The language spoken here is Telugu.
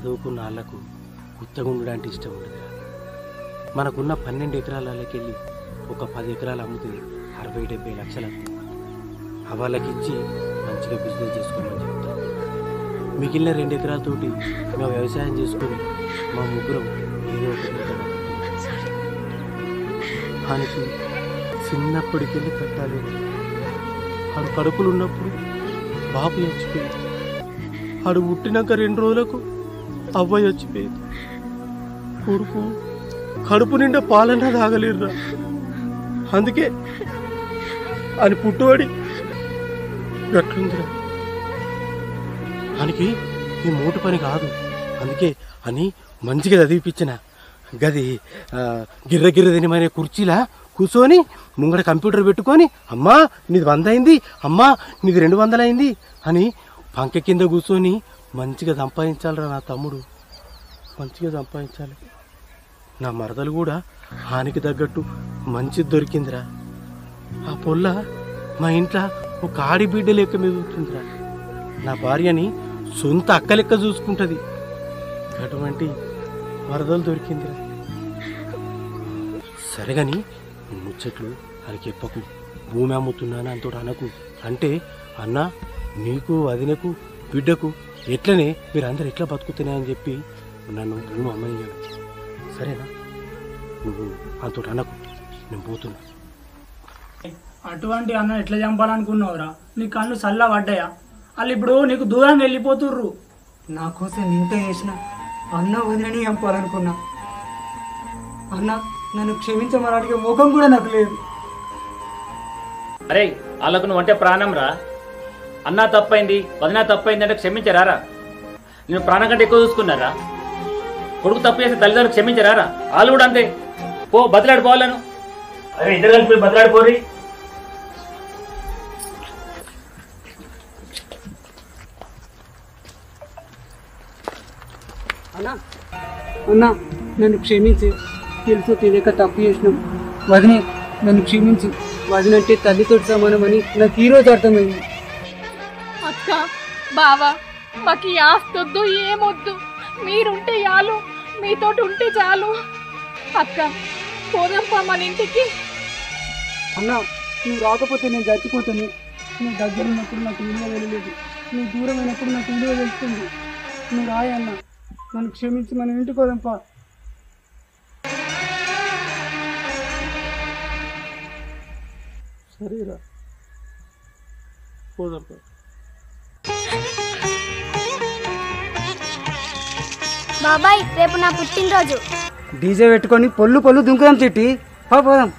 చదువుకున్న వాళ్ళకు కొత్తగా ఉండడానికి ఇష్టం ఉండదు. మనకున్న 12 ఎకరాలకి వెళ్ళి ఒక 10 ఎకరాలు అమ్మితే 60-70 లక్షలు వాళ్ళకి ఇచ్చి మంచిగా బిజినెస్ చేసుకోమని చెప్తాం. మిగిలిన 2 ఎకరాలతోటి మేము వ్యవసాయం చేసుకొని మా ముగ్గురం ఏదో ఒకటి ఆయనకి చిన్నప్పటికెళ్ళి కట్టాలి. ఆడు కడుపులు ఉన్నప్పుడు బాబు చచ్చిపోయింది. ఆడు పుట్టినాక 2 రోజులకు అవ్వయ్య చచ్చిపోయింది. కొడుకు కడుపు నిండా పాలన్నా తాగలేరురా. అందుకే అని పుట్టుబడి గట్లుందిరా. ఆయనకి ఈ మూట పని కాదు. అందుకే అని మంచిగా చదివిపించిన గది గిర్ర తినమనే కుర్చీలా కూర్చొని ముంగడ కంప్యూటర్ పెట్టుకొని అమ్మా నీది 100 అయింది, అమ్మా నీది 200 అయింది అని పంక కింద కూర్చొని మంచిగా సంపాదించాలిరా. నా తమ్ముడు మంచిగా సంపాదించాలి. నా మరదలు కూడా హానికి తగ్గట్టు మంచిది దొరికిందిరా. ఆ పొల్ల మా ఇంట్లో ఒక ఆడిబిడ్డ లెక్క మెదుగుతుందిరా. నా భార్యని సొంత అక్క లెక్క చూసుకుంటుంది. అటువంటి మరదలు దొరికిందిరా. సరేగాని ముచ్చట్లు ఆయనకి చెప్పకు. భూమి అమ్ముతున్నాను అంతో అనకు. అంటే అన్న నీకు వదినకు బిడ్డకు ఎట్లనే మీరందరూ ఎట్లా బతుకుతున్నాయని చెప్పి నన్ను భూమి అమ్మయ్యాడు. సరేనా? నువ్వు అంతో అనకు, నేను పోతున్నా. అటువంటి అన్న ఎట్లా చంపాలనుకున్నావురా? నీ కళ్ళు చల్లా పడ్డాయా? వాళ్ళు ఇప్పుడు నీకు దూరంగా వెళ్ళిపోతుర్రు. నా కోసం ఇంత చేసిన అన్న వదినని చంపాలనుకున్నా. అన్న నన్ను క్షమించమని ముఖం కూడా నాకు లేదు. అరే వాళ్ళకు నువ్వు అంటే ప్రాణం రా. అన్నా తప్పైంది వదినా తప్పైంది అంటే క్షమించరారా? నేను ప్రాణం కంటే ఎక్కువ చూసుకున్నారా? కొడుకు తప్పు చేస్తే తల్లిదండ్రులు క్షమించరారా? వాళ్ళు కూడా అంతే. పో బతలాడిపోవాలను. అరే ఇద్దరు కలిసి పోయి బతలాడిపోరి. అన్నా అన్నా నన్ను క్షమించి, తెలుసు తెలియక తప్పు చేసినాం. వదినే నన్ను క్షమించి, వదినంటే తల్లితో సమానమని నాకు ఈరోజు అర్థమైంది. అక్క బావా మాకు ఈ ఆస్తొద్దు ఏమొద్దు, మీరుంటే చాలు, మీతోటి ఉంటే చాలు. అక్క పోదాంపా మన ఇంటికి. అన్నా నువ్వు రాకపోతే నేను చచ్చిపోతాను. నువ్వు దగ్గర ఉన్నప్పుడు నాకు విలువ వెళ్ళలేదు, నువ్వు దూరమైనప్పుడు నాకు విలువ వెళ్తుంది. నువ్వు రాయి అన్నా, నన్ను క్షమించి మనం ఇంటికి పోదాంపా. సరేరా పోదాంపా. బాబాయ్ రేపు నా పుట్టినరోజు. డీజే పెట్టుకొని పొల్లు దుంకుదాం చిట్టి. పోదాం.